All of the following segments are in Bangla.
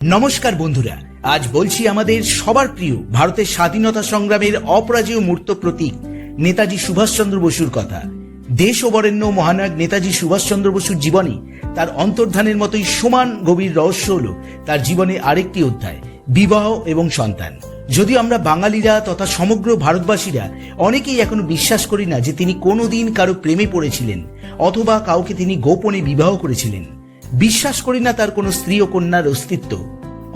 নমস্কার বন্ধুরা, আজ বলছি আমাদের সবার প্রিয় ভারতের স্বাধীনতা সংগ্রামের অপরাজেয় মূর্ত প্রতীক নেতাজি সুভাষচন্দ্র বসুর কথা। দেশ ও বরেণ্য মহানায়ক নেতাজি সুভাষচন্দ্র বসুর জীবনে তার অন্তর্ধানের মতোই সমান গভীর রহস্য হলো তার জীবনে আরেকটি অধ্যায়, বিবাহ এবং সন্তান। যদিও আমরা বাঙালিরা তথা সমগ্র ভারতবাসীরা অনেকেই এখনো বিশ্বাস করি না যে তিনি কোনোদিন কারো প্রেমে পড়েছিলেন অথবা কাউকে তিনি গোপনে বিবাহ করেছিলেন। বিশ্বাস করি না তার কোনো স্ত্রী ও কন্যার অস্তিত্ব।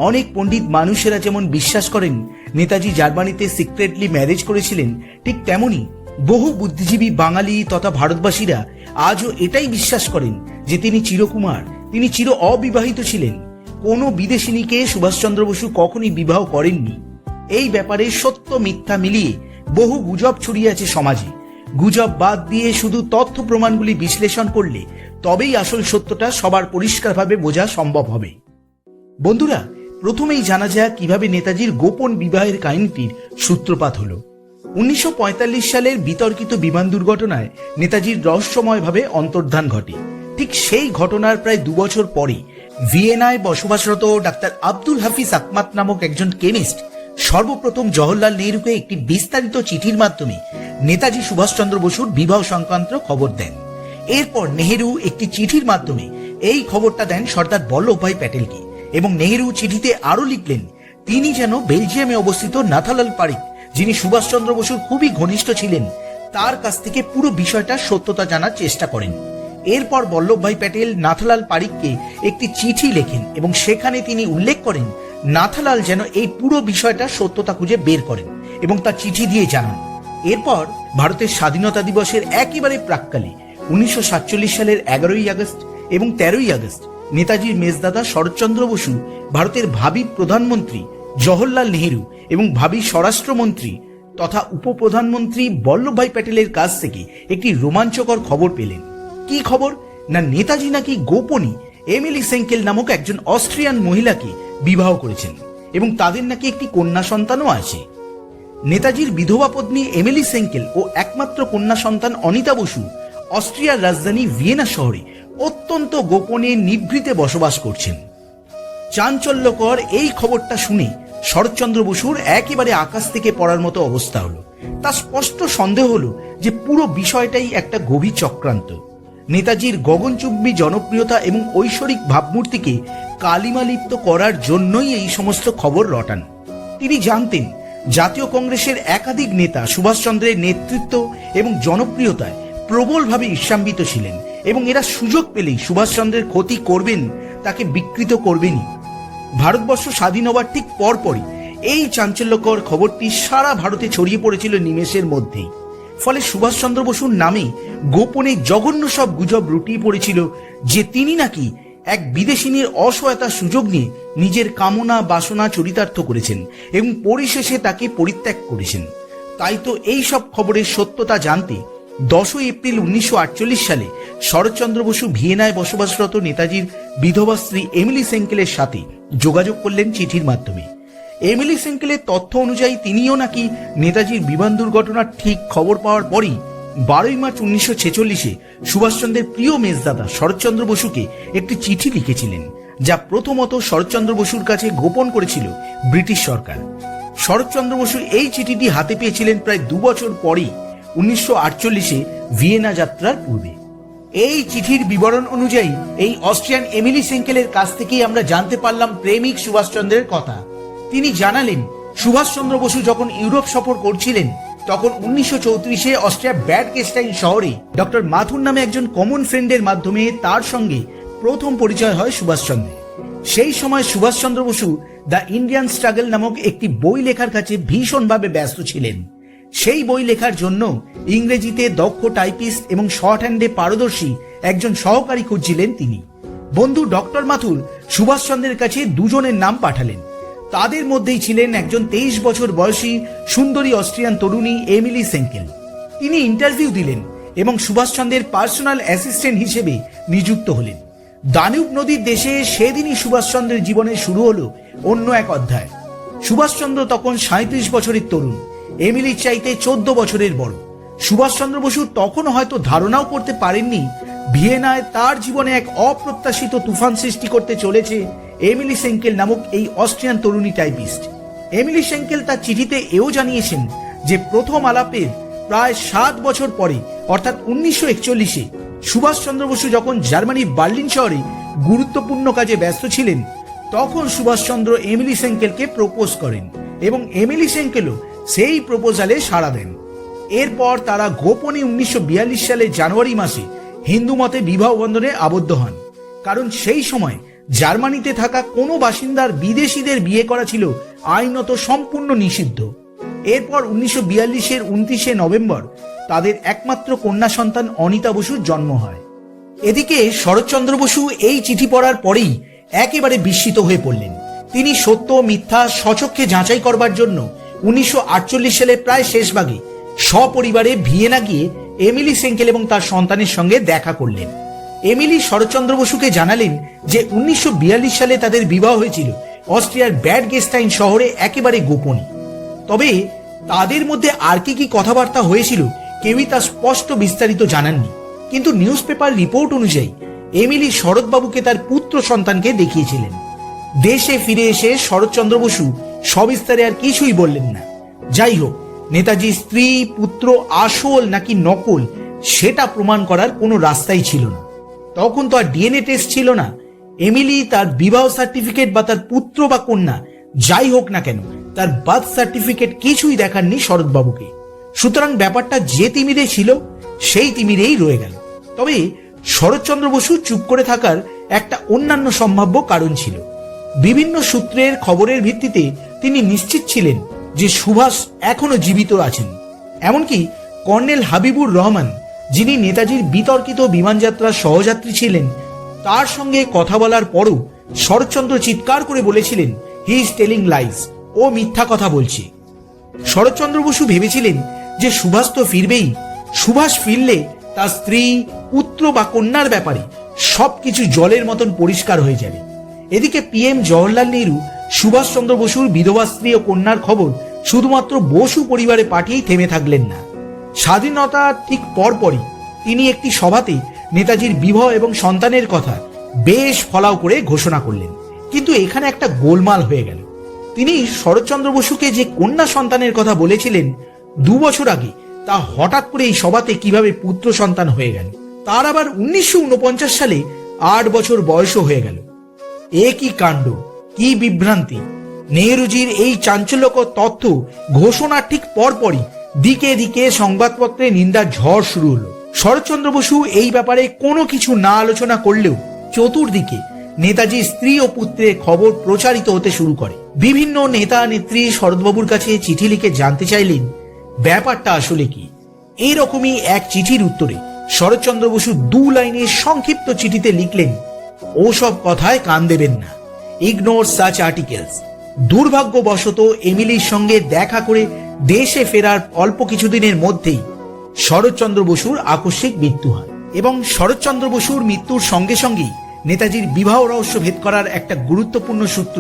অনেক পণ্ডিত মানুষেরা যেমন বিশ্বাস করেন নেতাজি জার্মানিতে সিক্রেটলি ম্যারেজ করেছিলেন, ঠিক তেমনি বহু বুদ্ধিজীবী বাঙালি তথা ভারতবাসীরা আজও এটাই বিশ্বাস করেন যে তিনি চিরকুমার, তিনি চির অবিবাহিত ছিলেন। কোনো বিদেশিনীকে সুভাষচন্দ্র বসু কখনই বিবাহ করেননি। এই ব্যাপারে সত্য মিথ্যা মিলিয়ে বহু গুজব ছড়িয়ে আছে সমাজে। গুজব বাদ দিয়ে শুধু তথ্য প্রমাণগুলি বিশ্লেষণ করলে তবেই আসল সত্যটা সবার পরিষ্কারভাবে বোঝা সম্ভব হবে। বন্ধুরা, প্রথমেই জানা যাক কিভাবে নেতাজির গোপন বিবাহের কাহিনীটির সূত্রপাত হলো। 1945 সালের বিতর্কিত বিমান দুর্ঘটনায় নেতাজির রহস্যময়ভাবে অন্তর্ধান ঘটে। ঠিক সেই ঘটনার প্রায় 2 বছর পরে ভিয়েনায় বসবাসরত ডাক্তার আব্দুল হাফিজ আকমাত নামক একজন কেমিস্ট সর্বপ্রথম জওহরলাল নেহরুকে একটি বিস্তারিত চিঠির মাধ্যমে নেতাজি সুভাষচন্দ্র বসুর বিবাহ সংক্রান্ত খবর দেন। এরপর নেহেরু একটি চিঠির মাধ্যমে এই খবরটা দেন সর্দার বল্লভভাই প্যাটেলকে, এবং নেহেরু চিঠিতে আরো লিখলেন তিনি যেন বেলজিয়ামে অবস্থিত নাথালাল পারিক, যিনি সুভাষচন্দ্র বসুর খুবই ঘনিষ্ঠ ছিলেন, তার কাছ থেকে পুরো বিষয়টার সত্যতা জানার চেষ্টা করেন। এরপর বল্লভভাই প্যাটেল নাথালাল পারিককে একটি চিঠি লেখেন এবং সেখানে তিনি উল্লেখ করেন নাথালাল যেন এই পুরো বিষয়টার সত্যতা খুঁজে বের করেন এবং তার চিঠি দিয়ে জানান। এরপর ভারতের স্বাধীনতা দিবসের একেবারে প্রাক্কালে 1947 সালের 11ই আগস্ট এবং 13ই আগস্ট নেতাজির মেজদাদা শরৎচন্দ্র বসু ভারতের ভাবী প্রধানমন্ত্রী জওহরলাল নেহেরু এবং ভাবী স্বরাষ্ট্রমন্ত্রী তথা উপপ্রধানমন্ত্রী বল্লভভাই প্যাটেলের কাছ থেকে একটি রোমাঞ্চকর খবর পেলেন। কি খবর? না, নেতাজি নাকি গোপনে এমিলি সেঙ্কেল নামক একজন অস্ট্রিয়ান মহিলাকে বিবাহ করেছেন এবং তাদের নাকি একটি কন্যা সন্তানও আছে। নেতাজির বিধবা পত্নী এমিলি সেঙ্কেল ও একমাত্র কন্যা সন্তান অনিতা বসু অস্ট্রিয়ার রাজধানী ভিয়েনা শহরে অত্যন্ত গোপনে নিভৃতে বসবাস করছেন। চাঞ্চল্যকর এই খবরটা শুনে শরৎচন্দ্র বসুর একেবারে আকাশ থেকে পড়ার মতো অবস্থা হলো। তার স্পষ্ট সন্দেহ হলো যে পুরো বিষয়টাই একটা গভীর চক্রান্ত। নেতাজির গগনচুম্বী জনপ্রিয়তা এবং ঐশ্বরিক ভাবমূর্তিকে কালিমালিপ্ত করার জন্যই এই সমস্ত খবর রটান। তিনি জানতেন জাতীয় কংগ্রেসের একাধিক নেতা সুভাষচন্দ্রের নেতৃত্ব এবং জনপ্রিয়তায় প্রবলভাবে ঈর্ষান্বিত ছিলেন এবং এরা সুযোগ পেলেই সুভাষচন্দ্রের ক্ষতি করবেন, তাকে বিকৃত করবেনই। ভারতবর্ষ স্বাধীন হওয়ার ঠিক পরপরই এই চাঞ্চল্যকর খবরটি সারা ভারতে ছড়িয়ে পড়েছিল নিমেষের মধ্যেই। ফলে সুভাষচন্দ্র বসুর নামে গোপনে জঘন্য সব গুজব রটিয়ে পড়েছিল যে তিনি নাকি এক বিদেশিনীর অসহায়তার সুযোগ নিয়ে নিজের কামনা বাসনা চরিতার্থ করেছেন এবং পরিশেষে তাকে পরিত্যাগ করেছেন। তাই তো এই সব খবরের সত্যতা জানতে 10 এপ্রিল 1948 সালে শরৎচন্দ্র বসু ভিয়েনায় বসবাসরত নেতাজির বিধবা স্ত্রী এমিলি সেঙ্কেলের সাথে যোগাযোগ করলেন চিঠির মাধ্যমে। এমিলি সেঙ্কেলের তথ্য অনুযায়ী তিনিও নাকি নেতাজির বিমান দুর্ঘটনার ঠিক খবর পাওয়ার পরই 12ই মার্চ 1946-এ সুভাষচন্দ্রের প্রিয় মেজদাদা শরৎচন্দ্র বসুকে একটি চিঠি লিখেছিলেন, যা প্রথমত শরৎচন্দ্র বসুর কাছে গোপন করেছিল ব্রিটিশ সরকার। শরৎচন্দ্র বসু এই চিঠিটি হাতে পেয়েছিলেন প্রায় 2 বছর পরেই 1948-এ ভিয়েনা যাত্রার পূর্বে। এই চিঠির বিবরণ অনুযায়ী এই অস্ট্রিয়ান এমিলি সেঙ্কেলের কাছ থেকেই আমরা জানতে পারলাম প্রেমিক সুভাষচন্দ্রের কথা। তিনি জানালেন সুভাষচন্দ্র বসু যখন ইউরোপ সফর করছিলেন তখন 1934-এ অস্ট্রিয়ার ব্যাড গেস্টাইন শহরে ডক্টর মাথুর নামে একজন কমন ফ্রেন্ডের মাধ্যমে তার সঙ্গে প্রথম পরিচয় হয় সুভাষচন্দ্রের। সেই সময় Subhas Chandra Bose the Indian struggle নামক একটি বই লেখার কাছে ভীষণভাবে ব্যস্ত ছিলেন। সেই বই লেখার জন্য ইংরেজিতে দক্ষ টাইপিস্ট এবং শর্ট হ্যান্ডে পারদর্শী একজন সহকারী খুঁজছিলেন তিনি। বন্ধু ডক্টর মাথুর সুভাষচন্দ্রের কাছে 2 জনের নাম পাঠালেন। তাদের মধ্যেই ছিলেন একজন 23 বছর বয়সী সুন্দরী অস্ট্রিয়ান তরুণী এমিলি সেঙ্কেল। তিনি ইন্টারভিউ দিলেন এবং সুভাষচন্দ্রের পার্সোনাল অ্যাসিস্ট্যান্ট হিসেবে নিযুক্ত হলেন। দানুব নদীর দেশে সেদিনই সুভাষচন্দ্রের জীবনে শুরু হলো অন্য এক অধ্যায়। সুভাষচন্দ্র তখন 37 বছরের তরুণ, এমিলির চাইতে 14 বছরের বড়। সুভাষচন্দ্র বসু তখন হয়তো ধারণাও করতে পারেননি ভিয়েনায় তার জীবনে এক অপ্রত্যাশিত তুফান সৃষ্টি করতে চলেছে এমিলি সেঙ্কেল নামক এই অস্ট্রিয়ান তরুণী টাইপিস্ট। এমিলি সেঙ্কেল তার চিঠিতে এও জানিয়েছেন যে প্রথম আলাপের প্রায় 7 বছর পরে অর্থাৎ 1941-এ সুভাষচন্দ্র বসু যখন জার্মানির বার্লিন শহরে গুরুত্বপূর্ণ কাজে ব্যস্ত ছিলেন, তখন সুভাষচন্দ্র এমিলি সেঙ্কেলকে প্রপোজ করেন এবং এমিলি সেঙ্কেলও সেই প্রপোজালে সাড়া দেন। এরপর তারা গোপনে 1942 সালের জানুয়ারি মাসে হিন্দু মতে বিবাহ বন্ধনে আবদ্ধ হন, কারণ সেই সময় জার্মানিতে থাকা কোনো বাসিন্দার বিদেশিদের বিয়ে করা ছিল আইনত সম্পূর্ণ নিষিদ্ধ। এরপর 1942-এর 29শে নভেম্বর তাদের একমাত্র কন্যা সন্তান অনিতা বসুর জন্ম হয়। এদিকে শরৎচন্দ্র বসু এই চিঠি পড়ার পরেই একেবারে বিস্মিত হয়ে পড়লেন। তিনি সত্য মিথ্যা স্বচক্ষে যাচাই করবার জন্য 1948 সালে প্রায় শেষ ভাগে সপরিবারে ভিয়েনা গিয়ে এমিলি সেঙ্কেল এবং তার সন্তানের সঙ্গে দেখা করলেন। এমিলি শরৎচন্দ্র বসুকে জানালেন যে 1942 সালে তাদের বিবাহ হয়েছিল অস্ট্রিয়ার ব্যাড গেস্টাইন শহরে একেবারে গোপনে। তবে তাদের মধ্যে আর কি কথাবার্তা হয়েছিল কেউই তা স্পষ্ট বিস্তারিত জানাননি, কিন্তু নিউজ পেপার রিপোর্ট অনুযায়ী এমিলি শরৎবাবুকে তার পুত্র সন্তানকে দেখিয়েছিলেন। দেশে ফিরে এসে শরৎচন্দ্র বসু সবিস্তারে আর কিছুই বললেন না। যাই হোক, নেতাজির স্ত্রী পুত্র আসল নাকি নকল সেটা প্রমাণ করার কোনো রাস্তাই ছিল না। তখন তো আর ডিএনএ টেস্ট ছিল না। এমিলি তার বিবাহ সার্টিফিকেট বা তার পুত্র বা কন্যা যাই হোক না কেন, তার বার্থ সার্টিফিকেট কিছুই দেখাননি শরৎবাবুকে। সুতরাং ব্যাপারটা যে তিমিরে ছিল সেই তিমিরেই রয়ে গেল। তবে শরৎচন্দ্র বসু চুপ করে থাকার একটা অন্যান্য সম্ভাব্য কারণ ছিল। বিভিন্ন সূত্রের খবরের ভিত্তিতে তিনি নিশ্চিত ছিলেন যে সুভাষ এখনো জীবিত আছেন। এমনকি কর্নেল হাবিবুর রহমান, যিনি নেতাজির বিতর্কিত বিমানযাত্রার সহযাত্রী ছিলেন, তার সঙ্গে কথা বলার পরও শরৎচন্দ্র চিৎকার করে বলেছিলেন, হি ইজ টেলিং লাইজ, ও মিথ্যা কথা বলছে। শরৎচন্দ্র বসু ভেবেছিলেন যে সুভাষ তো ফিরবেই। সুভাষ ফিরলে তার স্ত্রী পুত্র বা কন্যার ব্যাপারে সবকিছু জলের মতন পরিষ্কার হয়ে যাবে। এদিকে পিএম জওহরলাল নেহরু সুভাষচন্দ্র বসুর বিধবা স্ত্রী ও কন্যার খবর শুধুমাত্র বসু পরিবারে পাঠিয়েই থেমে থাকলেন না। স্বাধীনতার ঠিক পরপরই তিনি একটি সভাতে নেতাজির বিবাহ এবং সন্তানের কথা বেশ ফলাও করে ঘোষণা করলেন। কিন্তু এখানে একটা গোলমাল হয়ে গেল। তিনি শরৎচন্দ্র বসুকে যে কন্যা সন্তানের কথা বলেছিলেন 2 বছর আগে, তা হঠাৎ করে এই সভাতে কিভাবে পুত্র সন্তান হয়ে গেল? তার আবার 1949 সালে 8 বছর বয়সও হয়ে গেল। এ কি কাণ্ড, কি বিভ্রান্তি! নেহরুজির এই চাঞ্চল্যকর তথ্য ঘোষণার ঠিক পরপরই দিকে দিকে সংবাদপত্রে নিন্দার ঝড় শুরু হলো। শরৎচন্দ্র বসু এই ব্যাপারে কোনো কিছু না আলোচনা করলেও চতুর্দিকে নেতাজির স্ত্রী ও পুত্রের খবর প্রচারিত হতে শুরু করে। বিভিন্ন নেতা নেত্রী শরৎবাবুর কাছে চিঠি লিখে জানতে চাইলেন ব্যাপারটা আসলে কি। এইরকমই এক চিঠির উত্তরে শরৎচন্দ্র বসু 2 লাইনের সংক্ষিপ্ত চিঠিতে লিখলেন, ওসব কথায় কান দেবেন না, ইগনোর সাচ আর্টিকেলস। দুর্ভাগ্যবশত এমিলির সঙ্গে দেখা করে দেশে ফেরার অল্প কিছুদিনের মধ্যেই শরৎচন্দ্র বসুর আকস্মিক মৃত্যু হয় এবং শরৎচন্দ্র বসুর মৃত্যুর সঙ্গে সঙ্গেই নেতাজির বিবাহ রহস্য ভেদ করার একটা গুরুত্বপূর্ণ সূত্র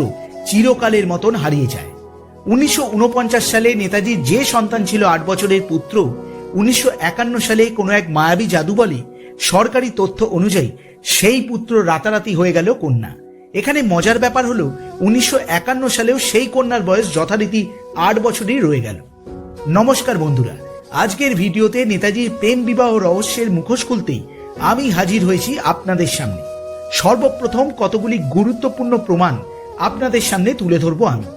চিরকালের মতন হারিয়ে যায়। 1949 সালে নেতাজির যে সন্তান ছিল 8 বছরের পুত্র, 1951 সালে কোনো এক মায়াবী জাদু বলে সরকারি তথ্য অনুযায়ী সেই পুত্র রাতারাতি হয়ে গেল কন্যা। এখানে মজার ব্যাপার হলো 1951 সালেও সেই কন্যার বয়স যথারীতি 8 বছরই রয়ে গেল। নমস্কার বন্ধুরা, আজকের ভিডিওতে নেতাজির প্রেম বিবাহ রহস্যের মুখোশ খুলতেই আমি হাজির হয়েছি আপনাদের সামনে। সর্বপ্রথম কতগুলি গুরুত্বপূর্ণ প্রমাণ আপনাদের সামনে তুলে ধরবো আমি।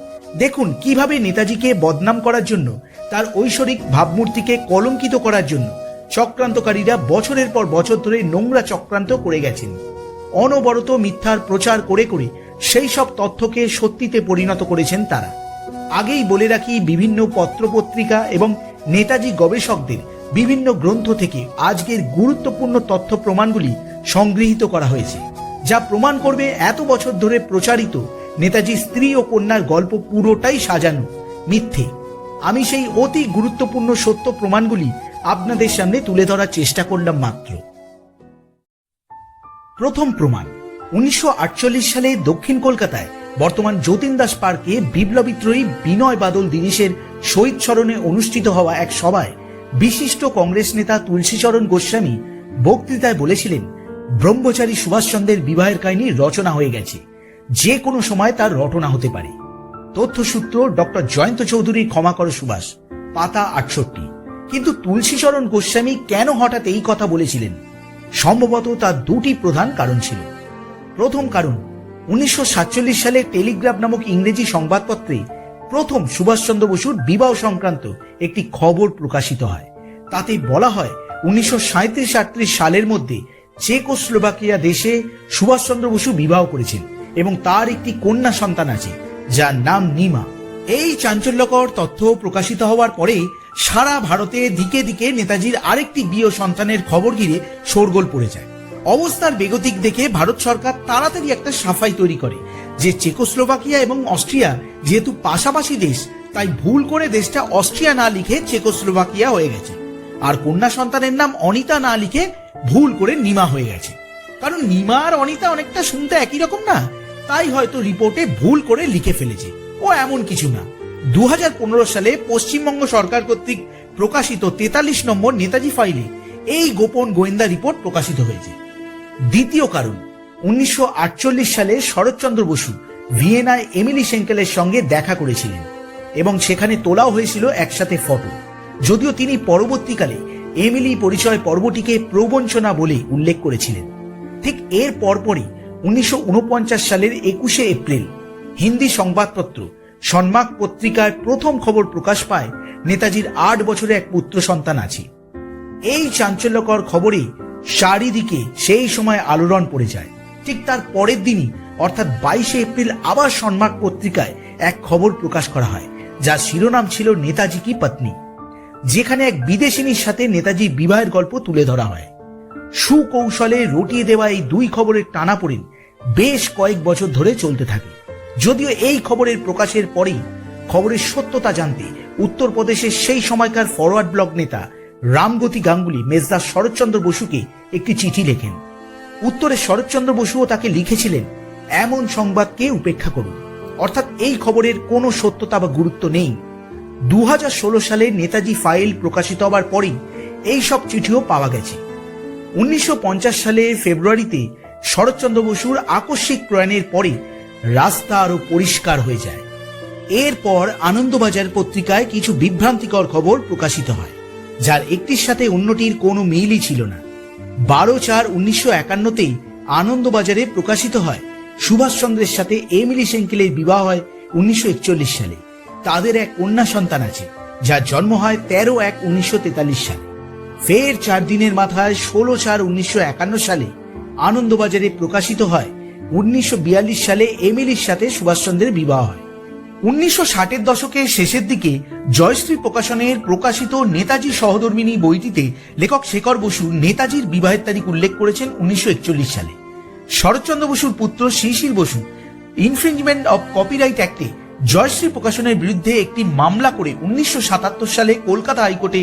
দেখুন কিভাবে নেতাজিকে বদনাম করার জন্য, তার ঐশ্বরিক ভাবমূর্তিকে কলঙ্কিত করার জন্য চক্রান্তকারীরা বছরের পর বছর ধরে নোংরা চক্রান্ত করে গেছেন। অনবরত মিথ্যার প্রচার করে করে সেই সব তথ্যকে সত্যিতে পরিণত করেছেন তারা। আগেই বলে রাখি, বিভিন্ন পত্রপত্রিকা এবং নেতাজি গবেষকদের বিভিন্ন গ্রন্থ থেকে আজকের গুরুত্বপূর্ণ তথ্য প্রমাণগুলি সংগৃহীত করা হয়েছে, যা প্রমাণ করবে এত বছর ধরে প্রচারিত নেতাজির স্ত্রী ও কন্যার গল্প পুরোটাই সাজানো, মিথ্যে। আমি সেই অতি গুরুত্বপূর্ণ সত্য প্রমাণগুলি আপনাদের সামনে তুলে ধরার চেষ্টা করলাম মাত্র। প্রথম প্রমাণ, 1948 সালে দক্ষিণ কলকাতায় বর্তমান যতীন দাস পার্কে বিপ্লবিত্রয়ী বিনয় বাদল দীনেশের শহীদ স্মরণে অনুষ্ঠিত হওয়া এক সভায় বিশিষ্ট কংগ্রেস নেতা তুলসীচরণ গোস্বামী বক্তৃতায় বলেছিলেন, ব্রহ্মচারী সুভাষচন্দ্রের বিবাহের কাহিনী রচনা হয়ে গেছে, যে কোনো সময় তার রটনা হতে পারে। তথ্যসূত্র ডক্টর জয়ন্ত চৌধুরীর ক্ষমা করো সুভাষ, পাতা 68। কিন্তু তুলসীচরণ গোস্বামী কেন হঠাৎ এই কথা বলেছিলেন? সম্ভবত তার দুটি প্রধান কারণ ছিল। প্রথম কারণ, 1947 সালে টেলিগ্রাফ নামক ইংরেজি সংবাদপত্রে প্রথম সুভাষচন্দ্র বসুর বিবাহ সংক্রান্ত একটি খবর প্রকাশিত হয়। তাতে বলা হয় 1937-38 সালের মধ্যে চেকোস্লোভাকিয়া দেশে সুভাষচন্দ্র বসু বিবাহ করেছেন এবং তার একটি কন্যা সন্তান আছে যার নাম নিমা। এই চাঞ্চল্যকর তথ্য প্রকাশিত হওয়ার পরে সারা ভারতে দিকে দিকে নেতাজির আরেকটি বিয়ে সন্তানের খবর ঘিরে শোরগোল পড়ে যায়। অবস্থার বেগতিক দেখে ভারত সরকার তাড়াতাড়ি একটা সাফাই তৈরি করে যে চেকোস্লোভাকিয়া এবং অস্ট্রিয়া যেহেতু পাশাপাশি দেশ, তাই ভুল করে দেশটা অস্ট্রিয়া না লিখে চেকোস্লোভাকিয়া হয়ে গেছে, আর কন্যা সন্তানের নাম অনিতা না লিখে ভুল করে নিমা হয়ে গেছে। কারণ নিমা আর অনিতা অনেকটা শুনতে একই রকম না, তাই হয়তো রিপোর্টে ভুল করে লিখে ফেলেছে। ও এমন কিছু না। 2015 সালে পশ্চিমবঙ্গ সরকার কর্তৃক প্রকাশিত 43 নম্বর নেতাজি ফাইলে এই গোপন গোয়েন্দা রিপোর্ট প্রকাশিত হয়েছে। দ্বিতীয় কারণ, 1948 সালে শরৎচন্দ্র বসু ভিয়েনায় এমিলি সেঙ্কেলের সঙ্গে দেখা করেছিলেন এবং সেখানে তোলাও হয়েছিল একসাথে ফটো, যদিও তিনি পরবর্তীকালে এমিলি পরিচয় পর্বটিকে প্রবঞ্চনা বলে উল্লেখ করেছিলেন। ঠিক এর পরপরই 1949 সালের 21শে এপ্রিল হিন্দি সংবাদপত্র সন্মাক পত্রিকায় প্রথম খবর প্রকাশ পায় নেতাজির 8 বছরে এক পুত্র সন্তান আছে। এই চাঞ্চল্যকর খবরে চারিদিকে সেই সময় আলোড়ন পড়ে যায়। ঠিক তার পরের দিনই অর্থাৎ 22শে এপ্রিল আবার সন্মাক পত্রিকায় এক খবর প্রকাশ করা হয়, যার শিরোনাম ছিল নেতাজি কি পত্নী, যেখানে এক বিদেশিনীর সাথে নেতাজির বিবাহের গল্প তুলে ধরা হয়। সুকৌশলে রটিয়ে দেওয়া এই দুই খবরের টানাপোড়েন বেশ কয়েক বছর ধরে চলতে থাকে। যদিও এই খবরের প্রকাশের পরেই খবরের সত্যতা জানতে উত্তরপ্রদেশের সেই সময়কার ফরওয়ার্ড ব্লক নেতা রামগতি গাঙ্গুলি মেজদার শরৎচন্দ্র বসুকে একটি চিঠি লেখেন। উত্তরে শরৎচন্দ্র বসুও তাকে লিখেছিলেন, এমন সংবাদকে উপেক্ষা করুন, অর্থাৎ এই খবরের কোনো সত্যতা বা গুরুত্ব নেই। 2016 সালে নেতাজি ফাইল প্রকাশিত হবার পরেই এই সব চিঠিও পাওয়া গেছে। 1950 সালে ফেব্রুয়ারিতে শরৎচন্দ্র বসুর আকস্মিক প্রয়াণের পরে রাস্তা আরো পরিষ্কার হয়ে যায়। এরপর আনন্দবাজার পত্রিকায় কিছু বিভ্রান্তিকর খবর প্রকাশিত হয়, যার একটির সাথে অন্যটির কোনো মিলই ছিল না। 12/4/1951তেই আনন্দবাজারে প্রকাশিত হয় সুভাষচন্দ্রের সাথে এমিলি সেঙ্কেলের বিবাহ হয় 1941 সালে। তাদের এক কন্যা সন্তান আছে, যার জন্ম হয় 13/1/1943 সালে। ফের 4 দিনের মাথায় 16/4/1951 সালে আনন্দবাজারে প্রকাশিত হয় 1942 সালে এমিলির সাথে সুভাষচন্দ্রের বিবাহ হয়। 1960-এর দশকের শেষের দিকে জয়শ্রী প্রকাশনের প্রকাশিত নেতাজি সহধর্মিনী বইটিতে লেখক শেখর বসু নেতাজির বিবাহের তারিখ উল্লেখ করেছেন 1941 সালে। শরৎচন্দ্র বসুর পুত্র Sisir Basu infringement of copyright অ্যাক্টে জয়শ্রী প্রকাশনের বিরুদ্ধে একটি মামলা করে 1977 সালে কলকাতা হাইকোর্টে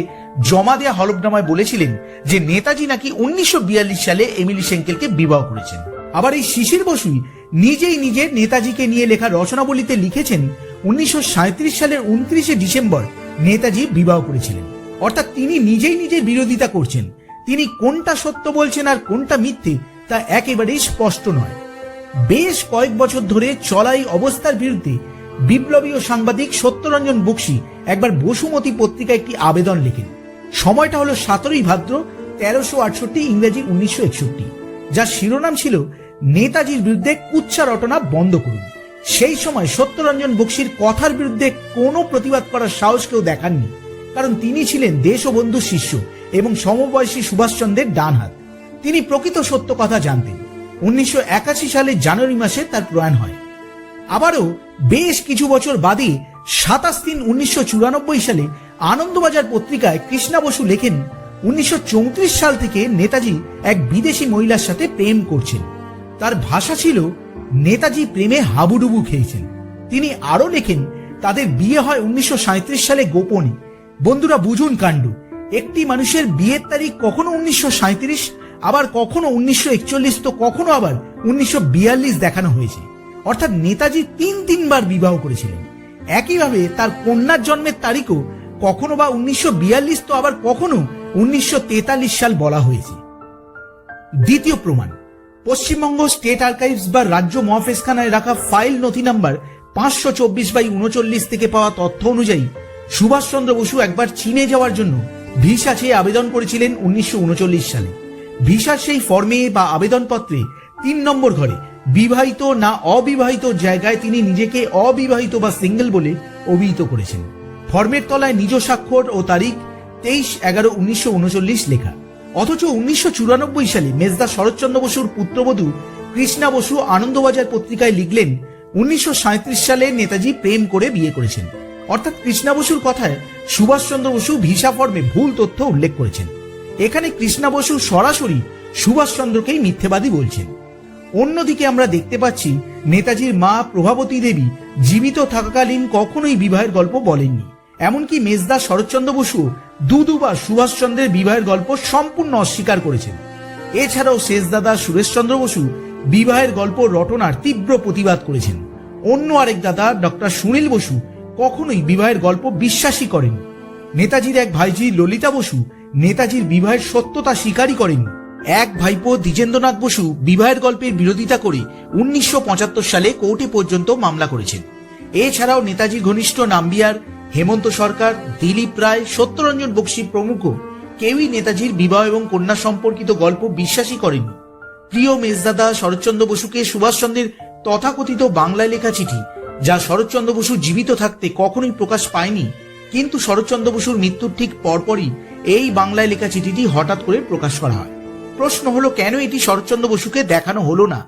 জমা দেয়া হলফনামায় বলেছিলেন যে নেতাজি নাকি 1942 সালে এমিলি সেঙ্কেলকে বিবাহ করেছেন। আবার এই শিশির বসুই নিজেই নিজের নেতাজিকে নিয়ে লেখা রচনাবলীতে লিখেছেন 1937 সালের 29শে ডিসেম্বর নেতাজি বিবাহ করেছিলেন। অর্থাৎ তিনি নিজেই নিজের বিরোধিতা করছেন। তিনি কোনটা সত্য বলছেন আর কোনটা মিথ্যে তা একেবারেই স্পষ্ট নয়। বেশ কয়েক বছর ধরে চলাই অবস্থার বিরুদ্ধে বিপ্লবী ও সাংবাদিক সত্যরঞ্জন বক্সী একবার বসুমতী পত্রিকায় একটি আবেদন লেখেন। সময়টা হলো 17ই ভাদ্র 1368 ইংরেজি 1961, যার শিরোনাম ছিল নেতাজির বিরুদ্ধে কুৎসা রটনা বন্ধ করুন। সেই সময় সত্যরঞ্জন বক্সীর কথার বিরুদ্ধে কোনো প্রতিবাদ করার সাহস কেউ দেখাননি, কারণ তিনি ছিলেন দেশবন্ধু শিষ্য এবং সমবয়সী সুভাষচন্দ্রের ডান হাত। তিনি প্রকৃত সত্য কথা জানতেন। 1981 সালের জানুয়ারি মাসে তার প্রয়াণ হয়। আবারও বেশ কিছু বছর বাদে 27/3/1994 সালে আনন্দবাজার পত্রিকায় কৃষ্ণা বসু লেখেন 1934 সাল থেকে নেতাজি এক বিদেশি মহিলার সাথে প্রেম করছেন। তার ভাষা ছিল নেতাজি প্রেমে হাবুডুবু খেয়েছেন। তিনি আরো লেখেন তাদের বিয়ে হয় 1937 সালে গোপনে। বন্ধুরা বুঝুন কাণ্ড, একটি মানুষের বিয়ের তারিখ কখনো 1937, আবার কখনো 1941, তো কখনো আবার 1942 দেখানো হয়েছে। অর্থাৎ নেতাজি তিনবার বিবাহ করেছিলেন। একইভাবে তার কন্যার জন্মের তারিখও কখনো বা 1942, তো আবার কখনো 1943 সাল বলা হয়েছে। দ্বিতীয় প্রমাণ, পশ্চিমবঙ্গ স্টেট আর্কাইভস বা রাজ্য মহাফেজখানায় রাখা ফাইল নথি নাম্বার 524/39 থেকে পাওয়া তথ্য অনুযায়ী সুভাষচন্দ্র বসু একবার চীনে যাওয়ার জন্য ভিসা চেয়ে আবেদন করেছিলেন 1939 সালে। ভিসার সেই ফর্মে বা আবেদনপত্রে 3 নম্বর ঘরে বিবাহিত না অবিবাহিত জায়গায় তিনি নিজেকে অবিবাহিত বা সিঙ্গেল বলে অভিহিত করেছেন। ফর্মের তলায় নিজ স্বাক্ষর ও তারিখ 23/11/1939 লেখা। অথচ 1994 সালে মেজদা শরৎচন্দ্র বসুর পুত্রবধূ কৃষ্ণা বসু আনন্দবাজার পত্রিকায় লিখলেন 1937 সালে নেতাজি প্রেম করে বিয়ে করেছেন। অর্থাৎ কৃষ্ণা বসুর কথায় সুভাষচন্দ্র বসু ভিসা ফর্মে ভুল তথ্য উল্লেখ করেছেন। এখানে কৃষ্ণা বসু সরাসরি সুভাষচন্দ্রকেই মিথ্যেবাদী বলছেন। অন্যদিকে আমরা দেখতে পাচ্ছি নেতাজির মা প্রভাবতী দেবী জীবিত থাকাকালীন কখনোই বিবাহের গল্প বলেননি। এমনকি মেজদা শরৎচন্দ্র বসু দুবার সুভাষচন্দ্রের বিবাহের গল্প সম্পূর্ণ অস্বীকার করেছেন। এছাড়াও শেষদাদা সুরেশচন্দ্র বসু বিবাহের গল্প রটনার তীব্র প্রতিবাদ করেছেন। অন্য আরেক দাদা ডক্টর সুনীল বসু কখনোই বিবাহের গল্প বিশ্বাসই করেন। নেতাজির এক ভাইঝি ললিতা বসু নেতাজির বিবাহের সত্যতা স্বীকারই করেন। এক ভাইপো দ্বিজেন্দ্রনাথ বসু বিবাহের গল্পের বিরোধিতা করে 1975 সালে কোর্টে পর্যন্ত মামলা করেছেন। এছাড়াও নেতাজির ঘনিষ্ঠ নাম্বিয়ার হেমন্ত সরকার, দিলীপ রায়, সত্যরঞ্জন বক্সী প্রমুখ কেউই নেতাজির বিবাহ এবং কন্যা সম্পর্কিত গল্প বিশ্বাসই করেনি। প্রিয় মেজদাদা শরৎচন্দ্র বসুকে সুভাষচন্দ্রের তথাকথিত বাংলায় লেখা চিঠি, যা শরৎচন্দ্র বসু জীবিত থাকতে কখনোই প্রকাশ পায়নি, কিন্তু শরৎচন্দ্র বসুর মৃত্যুর ঠিক পরপরই এই বাংলায় লেখা চিঠিটি হঠাৎ করে প্রকাশ করা হয়। প্রশ্ন হলো, কেন এটি শরৎচন্দ্র বসুকে দেখানো হলো না?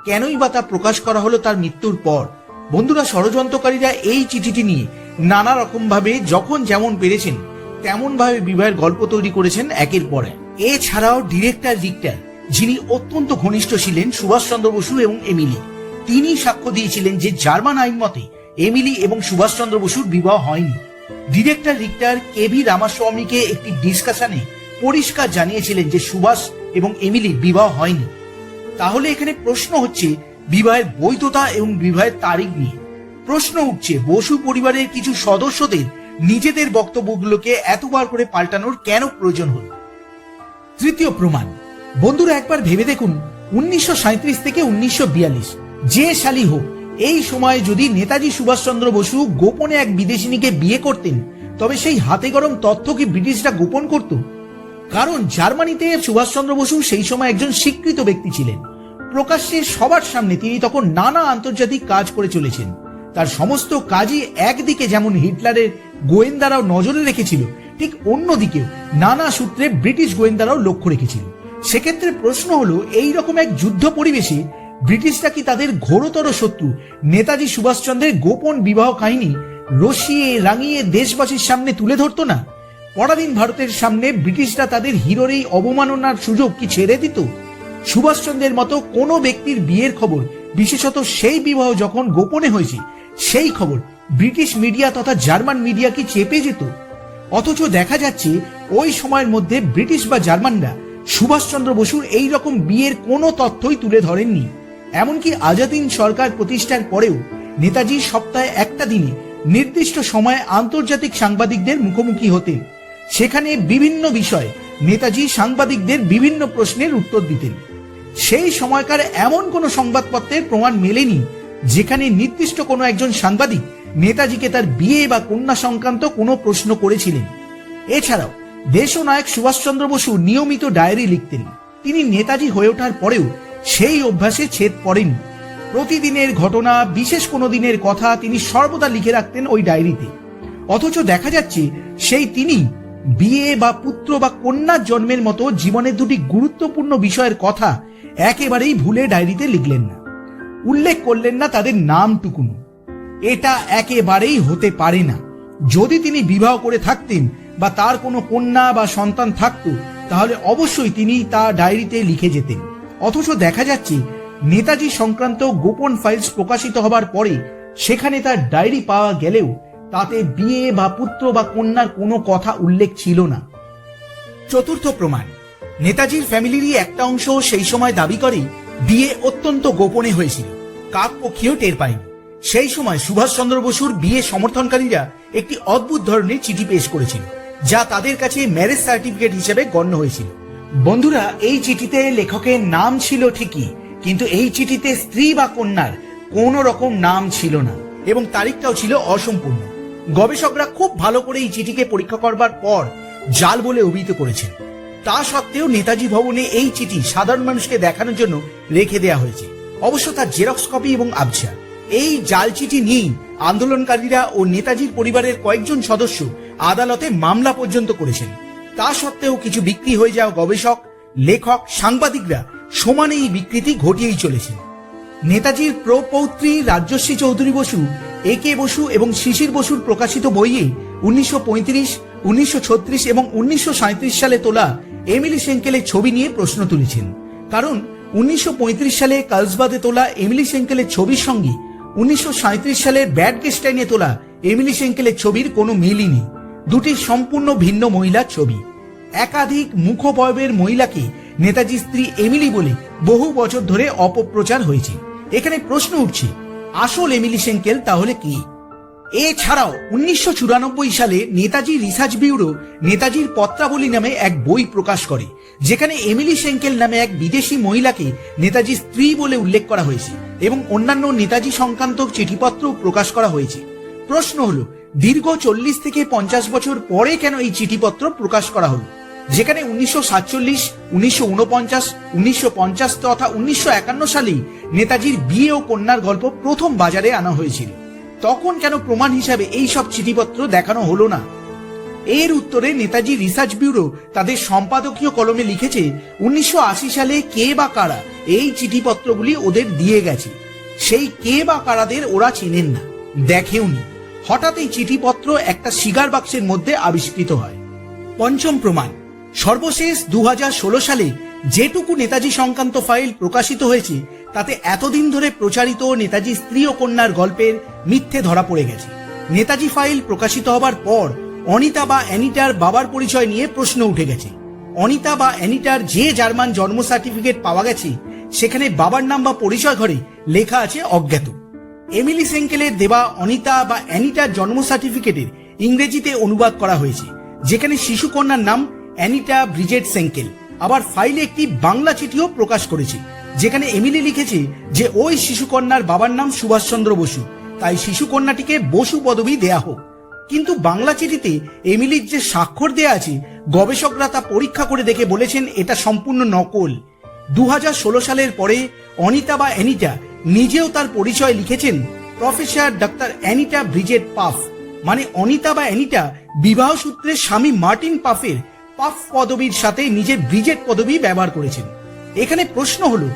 কেনই বা তা প্রকাশ করা হলো তার মৃত্যুর পর? বন্ধুরা, ষড়যন্ত্রকারীরা এই চিঠিটি নিয়ে নানা রকম ভাবে যখন যেমন পেরেছেন তেমন ভাবে বিবাহের গল্প তৈরি করেছেন একের পর এক। এছাড়াও ডিরেক্টর রিক্টার, যিনি অত্যন্ত ঘনিষ্ঠ ছিলেন সুভাষচন্দ্র বসু এবং এমিলি, তিনি সাক্ষ্য দিয়েছিলেন যে জার্মান আইন মতে এমিলি এবং সুভাষচন্দ্র বসুর বিবাহ হয়নি। ডিরেক্টর রিক্টার কেভি রামাস্বামীকে একটি ডিসকাশনে পরিষ্কার জানিয়েছিলেন যে সুভাষ এবং এমিলির বিবাহ হয়নি। তাহলে এখানে প্রশ্ন হচ্ছে বিবাহের বৈধতা এবং বিবাহের তারিখ নিয়ে। প্রশ্ন উঠছে, বসু পরিবারের কিছু সদস্যদের নিজেদের বক্তব্যগুলোকে এতবার করে পাল্টানোর কেন প্রয়োজন হল? তৃতীয় প্রমাণ, বন্ধুরা একবার ভেবে দেখুন, 1937 থেকে 1942 যে সালই হোক, এই সময় যদি নেতাজি সুভাষচন্দ্র বসু গোপনে এক বিদেশিনীকে বিয়ে করতেন, তবে সেই হাতে গরম তথ্য কি ব্রিটিশরা গোপন করত? কারণ জার্মানিতে সুভাষচন্দ্র বসু সেই সময় একজন স্বীকৃত ব্যক্তি ছিলেন। প্রকাশ্যে সবার সামনে তিনি তখন নানা আন্তর্জাতিক কাজ করে চলেছেন। তার সমস্ত কাজই একদিকে যেমন হিটলারের গোয়েন্দারাও নজরে রেখেছিল, ঠিক অন্যদিকেও নানা সূত্রে ব্রিটিশ গোয়েন্দারাও লক্ষ্য রেখেছিল। সেক্ষেত্রে প্রশ্ন হলো, এই রকম এক যুদ্ধ পরিবেশে ব্রিটিশরা কি তাদের ঘোরতর শত্রু নেতাজি সুভাষচন্দ্রের গোপন বিবাহ কাহিনী রসিয়ে রাঙিয়ে দেশবাসীর সামনে তুলে ধরতো না? পরাধীন ভারতের সামনে ব্রিটিশরা তাদের হিরোর এই অবমাননার সুযোগ কি ছেড়ে দিত? সুভাষচন্দ্রের মতো কোনো ব্যক্তির বিয়ের খবর, বিশেষত সেই বিবাহ যখন গোপনে হয়েছে, সেই খবর ব্রিটিশ মিডিয়া তথা জার্মান মিডিয়া কি চেপে যেত? অথচ দেখা যাচ্ছে ওই সময়ের মধ্যে ব্রিটিশ বা জার্মানরা সুভাষচন্দ্র বসুর এই রকম বিয়ের কোনো তথ্যই তুলে ধরেননি। এমনকি আজাদিন সরকার প্রতিষ্ঠার পরেও নেতাজি সপ্তাহে একটা দিনে নির্দিষ্ট সময়ে আন্তর্জাতিক সাংবাদিকদের মুখোমুখি হতেন। সেখানে বিভিন্ন বিষয়ে নেতাজি সাংবাদিকদের বিভিন্ন প্রশ্নের উত্তর দিতেন। সেই সময়কার এমন কোনো সংবাদপত্রের প্রমাণ মেলেনি যেখানে নির্দিষ্ট কোনো একজন সাংবাদিক নেতাজিকে তার বিয়ে বা কন্যা সংক্রান্ত কোনো প্রশ্ন করেছিলেন। এছাড়াও দেশনায়ক সুভাষচন্দ্র বসু নিয়মিত ডায়েরি লিখতেন। তিনি নেতাজি হয়ে ওঠার পরেও সেই অভ্যাসে ছেদ পড়েনি। প্রতিদিনের ঘটনা, বিশেষ কোনো দিনের কথা তিনি সর্বদা লিখে রাখতেন ওই ডায়েরিতে। অথচ দেখা যাচ্ছে সেই তিনি বিয়ে বা পুত্র বা কন্যার জন্মের মতো জীবনের দুটি গুরুত্বপূর্ণ বিষয়ের কথা একেবারেই ভুলে ডায়েরিতে লিখলেন না, উল্লেখ করলেন না তাদের নামটুকুনো। এটা একেবারেই হতে পারে না। যদি তিনি বিবাহ করে থাকতেন বা তার কোনো কন্যা বা সন্তান থাকতো, তাহলে অবশ্যই তিনি তা ডায়েরিতে লিখে যেতেন। অথচ দেখা যাচ্ছে নেতাজি সংক্রান্ত গোপন ফাইলস প্রকাশিত হবার পরে সেখানে তার ডায়েরি পাওয়া গেলেও তাতে বিয়ে বা পুত্র বা কন্যার কোনো কথা উল্লেখ ছিল না। চতুর্থ প্রমাণ, নেতাজির ফ্যামিলিরই একটা অংশ সেই সময় দাবি করে বিয়ে অত্যন্ত গোপনে হয়েছিল, কাক পক্ষীও টের পায়নি। সেই সময় সুভাষচন্দ্র বসুর বিয়ে সমর্থনকারীরা একটি অদ্ভুত ধরনের চিঠি পেশ করেছিল, যা তাদের কাছে ম্যারেজ সার্টিফিকেট হিসেবে গণ্য হয়েছিল। বন্ধুরা, এই চিঠিতে লেখকের নাম ছিল ঠিকই, কিন্তু এই চিঠিতে স্ত্রী বা কন্যার কোনো রকম নাম ছিল না এবং তারিখটাও ছিল অসম্পূর্ণ। গবেষকরা খুব ভালো করে এই চিঠিকে পরীক্ষা করবার পর জাল বলে অভিহিত করেছেন। তা সত্ত্বেও নেতাজি ভবনে এই চিঠি সাধারণ মানুষকে দেখানোর জন্য রেখে দেওয়া হয়েছে, অবশ্য তার জেরক্স কপি এবং আবছা। এই জাল চিঠি নিয়েই আন্দোলনকারীরা ও নেতাজির পরিবারের কয়েকজন সদস্য আদালতে মামলা পর্যন্ত করেছেন। তা সত্ত্বেও কিছু বিক্রি হয়ে যাওয়া গবেষক, লেখক, সাংবাদিকরা সমানে এই বিকৃতি ঘটিয়েই চলেছেন। নেতাজির প্রপৌত্রী রাজশ্রী চৌধুরী বসু, এ কে বসু এবং শিশির বসুর প্রকাশিত বইয়ে 1935, 1936 এবং 1937 সালে তোলা এমিলি সেঙ্কেলের ছবি নিয়ে প্রশ্ন তুলেছেন। কারণ 1935 সালে কার্লসবাদে তোলা এমিলি সেঙ্কেলের ছবির সঙ্গে 1937 সালের ব্যাডগেস্টাইনে তোলা এমিলি সেঙ্কেলের ছবির কোনো মিলই নেই। দুটি সম্পূর্ণ ভিন্ন মহিলার ছবি। একাধিক মুখবয়বের মহিলাকে নেতাজির স্ত্রী এমিলি বলে বহু বছর ধরে অপপ্রচার হয়েছে। এখানে প্রশ্ন উঠছে, আসল এমিলি সেঙ্কেল তাহলে কি? এছাড়াও 1994 সালে নেতাজি রিসার্চ ব্যুরো নেতাজির পত্রাবলী নামে এক বই প্রকাশ করে, যেখানে এমিলি সেঙ্কেল নামে এক বিদেশি মহিলাকে নেতাজির স্ত্রী বলে উল্লেখ করা হয়েছে এবং অন্যান্য নেতাজি সংক্রান্ত চিঠিপত্র প্রকাশ করা হয়েছে। প্রশ্ন হলো, দীর্ঘ 40 থেকে 50 বছর পরে কেন এই চিঠিপত্র প্রকাশ করা হলো, যেখানে 1947, 1949, 1950 তথা 1951 সালেই নেতাজির বিয়ে ও কন্যার গল্প প্রথম বাজারে আনা হয়েছিল? তখন কেন প্রমাণ হিসাবে এই সব চিঠিপত্র দেখানো হলো না? এর উত্তরে নেতাজি রিসার্চ ব্যুরো তাদের সম্পাদকীয় কলমে লিখেছে, 1980 সালে কে বা কারা এই চিঠিপত্রগুলি ওদের দিয়ে গেছে। সেই কে বা কারাদের ওরা চেনেন না, দেখেওনি। হঠাৎ এই চিঠিপত্র একটা সিগার বাক্সের মধ্যে আবিষ্কৃত হয়। পঞ্চম প্রমাণ, সর্বশেষ 2016 সালে যেটুকু নেতাজি সংক্রান্ত ফাইল প্রকাশিত হয়েছে তাতে এতদিন ধরে প্রচারিত নেতাজি স্ত্রী ও কন্যার গল্পের মিথ্যে ধরা পড়ে গেছে। নেতাজি ফাইল প্রকাশিত হবার পর অনিতা বা অ্যানিটার বাবার পরিচয় নিয়ে প্রশ্ন উঠে গেছে। অনিতা বা অ্যানিটার যে জার্মান জন্ম সার্টিফিকেট পাওয়া গেছে সেখানে বাবার নাম বা পরিচয় ঘরে লেখা আছে অজ্ঞাত। এমিলি সেঙ্কেলের দেওয়া অনিতা বা অ্যানিটার জন্ম সার্টিফিকেটের ইংরেজিতে অনুবাদ করা হয়েছে, যেখানে শিশু কন্যার নাম অ্যানিটা ব্রিজেট সেঙ্কেল। আবার ফাইলে একটি বাংলা চিঠিও প্রকাশ করেছে, যেখানে এমিলি লিখেছে যে ওই শিশুকন্যার বাবার নাম সুভাষচন্দ্র বসু, তাই শিশুকন্যাটিকে বসু পদবি দেয়া হোক। কিন্তু বাংলা চিঠিতে এমিলির যে স্বাক্ষর দেয়া আছে, গবেষকরা তা পরীক্ষা করে দেখে বলেছেন এটা সম্পূর্ণ নকল। 2016 সালের পরে অনিতা বা অ্যানিটা নিজেও তার পরিচয় লিখেছেন প্রফেসর ডক্টর অ্যানিটা ব্রিজেট পাফ, মানে অনিতা বা অ্যানিটা বিবাহ সূত্রে স্বামী মার্টিন পাফের পাফ পদবীর সাথে নিজের ব্রিজেট পদবী ব্যবহার করেছেন। এখানে প্রশ্ন হলো,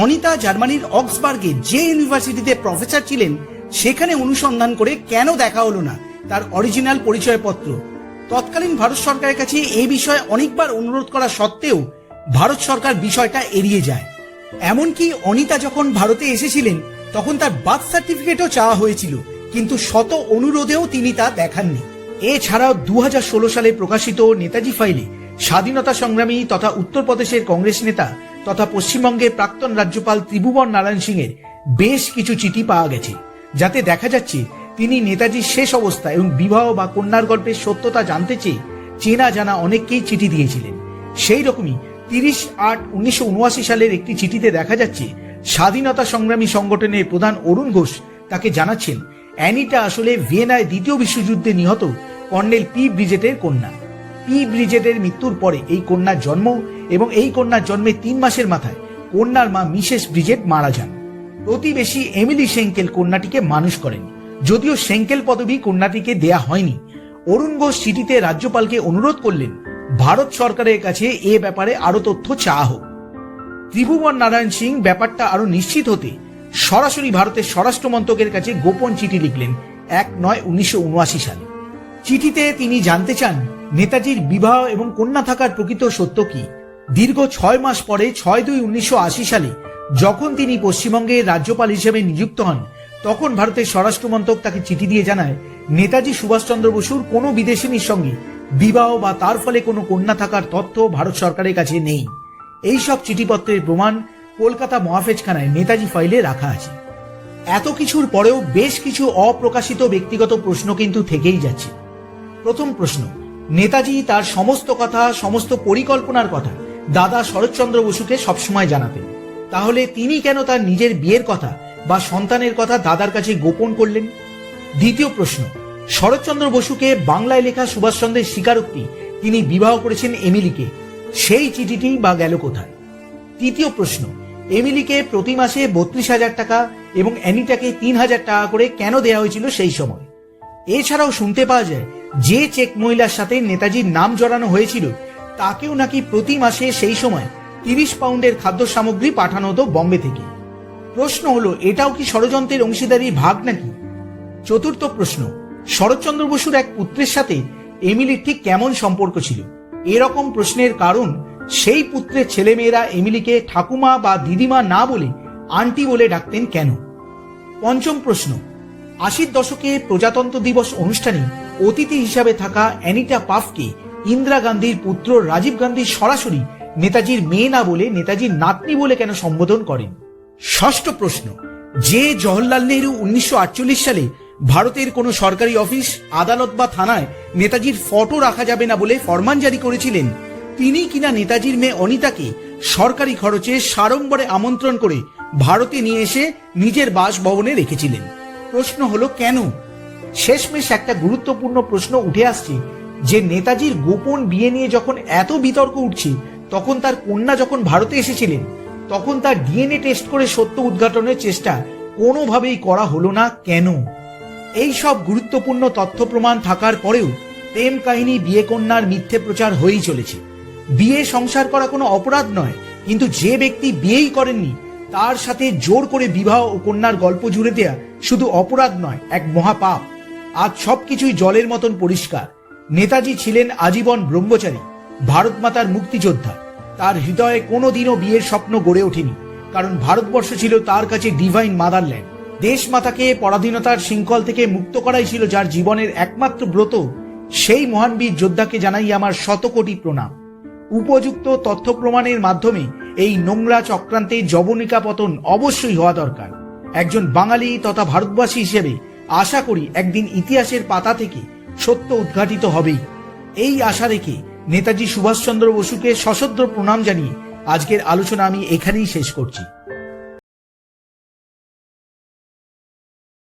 অনিতা জার্মানির অক্সবার্গে যে ইউনিভার্সিটিতে প্রফেসর ছিলেন সেখানে অনুসন্ধান করে কেন দেখা হলো না তার অরিজিনাল পরিচয়পত্র? তৎকালীন ভারত সরকারের কাছে এই বিষয়ে অনেকবার অনুরোধ করা সত্ত্বেও ভারত সরকার বিষয়টা এড়িয়ে যায়। এমনকি অনিতা যখন ভারতে এসেছিলেন তখন তার বার্থ সার্টিফিকেটও চাওয়া হয়েছিল, কিন্তু শত অনুরোধেও তিনি তা দেখাননি। এছাড়াও 2016 সালে প্রকাশিত নেতাজি ফাইলে স্বাধীনতা সংগ্রামী তথা উত্তরপ্রদেশের কংগ্রেস নেতা তথা পশ্চিমবঙ্গের প্রাক্তন রাজ্যপাল ত্রিভুবন নারায়ণ সিংয়ের বেশ কিছু চিঠি পাওয়া গেছে, যাতে দেখা যাচ্ছে তিনি নেতাজির শেষ অবস্থা এবং বিবাহ বা কন্যার গল্পের সত্যতা জানতে চেয়ে চেনা জানা অনেককেই চিঠি দিয়েছিলেন। সেই রকমই 30/8/1979 সালের একটি চিঠিতে দেখা যাচ্ছে স্বাধীনতা সংগ্রামী সংগঠনের প্রধান অরুণ ঘোষ তাকে জানাচ্ছেন অ্যানিটা আসলে ভিয়েনায় দ্বিতীয় বিশ্বযুদ্ধে নিহত কর্নেল পি ব্রিজেটের কন্যা। পি ব্রিজেটের মৃত্যুর পরে এই কন্যার জন্ম এবং এই কন্যার জন্মের 3 মাসের মাথায় কন্যার মা মিসেস ব্রিজেট মারা যান। প্রতিবেশী এমিলি সেঙ্কেল কন্যাটিকে মানুষ করেন, যদিও সেঙ্কেল পদবি কন্যাটিকে দেয়া হয়নি। অরুণ ঘোষ চিঠিতে রাজ্যপালকে অনুরোধ করলেন ভারত সরকারের কাছে এ ব্যাপারে আরো তথ্য চাওয়া হোক। ত্রিভুবন নারায়ণ সিং ব্যাপারটা আরো নিশ্চিত হতে সরাসরি ভারতের স্বরাষ্ট্র মন্ত্রকের কাছে গোপন চিঠি লিখলেন 1/9/1979 সালে। চিঠিতে তিনি জানতে চান নেতাজির বিবাহ এবং কন্যা থাকার প্রকৃত সত্য কি। দীর্ঘ 6 মাস পরে 6/2/1980 সালে যখন তিনি পশ্চিমবঙ্গের রাজ্যপাল হিসেবে নিযুক্ত হন, তখন ভারতের স্বরাষ্ট্র মন্ত্রক তাকে চিঠি দিয়ে জানায় নেতাজি সুভাষচন্দ্র বসুর কোনো বিদেশিনীর সঙ্গে বিবাহ বা তার ফলে কোনো কন্যা থাকার তথ্য ভারত সরকারের কাছে নেই। এই সব চিঠিপত্রের প্রমাণ কলকাতা মহাফেজখানায় নেতাজি ফাইলে রাখা আছে। এত কিছুর পরেও বেশ কিছু অপ্রকাশিত ব্যক্তিগত প্রশ্ন কিন্তু থেকেই যাচ্ছে। প্রথম প্রশ্ন, নেতাজি তার সমস্ত কথা, সমস্ত পরিকল্পনার কথা দাদা শরৎচন্দ্র বসুকে সবসময় জানাতেন। তাহলে তিনি কেন তার নিজের বিয়ের কথা বা সন্তানের কথা দাদার কাছে গোপন করলেন? দ্বিতীয় প্রশ্ন, শরৎচন্দ্র বসুকে বাংলায় লেখা সুভাষচন্দ্রের স্বীকারোক্তি তিনি বিবাহ করেছেন এমিলিকে, সেই চিঠিটি বা গেল কোথায়? তৃতীয় প্রশ্ন, এমিলিকে প্রতি মাসে 32,000 টাকা এবং অ্যানিটাকে 3,000 টাকা করে কেন দেওয়া হয়েছিল সেই সময়? এছাড়াও শুনতে পাওয়া যায় যে চেক মহিলার সাথে নেতাজির নাম জড়ানো হয়েছিল তাকেও নাকি প্রতি মাসে সেই সময় 30 পাউন্ডের খাদ্য সামগ্রী পাঠানো হতো বম্বে থেকে। প্রশ্ন হলো, এটাও কি ষড়যন্ত্রের অংশীদারি ভাগ নাকি? চতুর্থ প্রশ্ন, শরৎচন্দ্র বসুর এক পুত্রের সাথে এমিলির ঠিক কেমন সম্পর্ক ছিল? এরকম প্রশ্নের কারণ সেই পুত্রের ছেলেমেয়েরা এমিলিকে ঠাকুমা বা দিদিমা না বলে আন্টি বলে ডাকতেন কেন? পঞ্চম প্রশ্ন, 80-র দশকে প্রজাতন্ত্র দিবস অনুষ্ঠানে অতিথি হিসাবে থাকা অ্যানিটা পাফকে ইন্দিরা গান্ধীর পুত্র রাজীব গান্ধী সরাসরি নেতাজির মেয়ে না বলে নেতাজির নাতনি বলে কেন সম্বোধন করেন? ষষ্ঠ প্রশ্ন, যে জওহরলাল নেহরু 1948 সালে ভারতের কোনো সরকারি অফিস, আদালত বা থানায় নেতাজির ফটো রাখা যাবে না বলে ফরমান জারি করেছিলেন, তিনি কিনা নেতাজির মেয়ে অনিতাকে সরকারি খরচে সাড়ম্বরে আমন্ত্রণ করে ভারতে নিয়ে এসে নিজের বাসভবনে রেখেছিলেন। প্রশ্ন হলো কেন? শেষমেশ একটা গুরুত্বপূর্ণ প্রশ্ন উঠে আসছে যে নেতাজির গোপন বিয়ে নিয়ে যখন এত বিতর্ক উঠছে, তখন তার কন্যা যখন ভারতে এসেছিলেন তখন তার ডিএনএ টেস্ট করে সত্য উদ্ঘাটনের চেষ্টা কোনোভাবেই করা হলো না কেন? এই সব গুরুত্বপূর্ণ তথ্য প্রমাণ থাকার পরেও প্রেম কাহিনী বিয়ে কন্যার মিথ্যে প্রচার হয়েই চলেছে। বিয়ে সংসার করা কোনো অপরাধ নয়, কিন্তু যে ব্যক্তি বিয়েই করেননি তার সাথে জোর করে বিবাহ ও কন্যার গল্প জুড়ে দেয়া শুধু অপরাধ নয়, এক মহাপাপ। আজ সবকিছুই জলের মতন পরিষ্কার। নেতাজি ছিলেন আজীবন ব্রহ্মচারী, ভারত মাতার মুক্তিযোদ্ধা। তার হৃদয়ে কোনোদিনও বিয়ের স্বপ্ন গড়ে ওঠেনি, কারণ ভারতবর্ষ ছিল তার কাছে ডিভাইন মাদারল্যান্ড। দেশ মাতাকে পরাধীনতার শৃঙ্খল থেকে মুক্ত করাই ছিল যার জীবনের একমাত্র ব্রত। সেই মহান বীর যোদ্ধাকে জানাই আমার শতকোটি প্রণাম। উপযুক্ত তথ্য প্রমাণের মাধ্যমে এই নোংরা চক্রান্তে জবনিকা পতন অবশ্যই হওয়া দরকার। একজন বাঙালি তথা ভারতবাসী হিসেবে আশা করি একদিন ইতিহাসের পাতা থেকে সত্য উদ্ঘাটিত হবেই। এই আশা রেখে নেতাজি সুভাষচন্দ্র বসুকে সশ্রদ্ধ প্রণাম জানিয়ে আজকের আলোচনা আমি এখানেই শেষ করছি।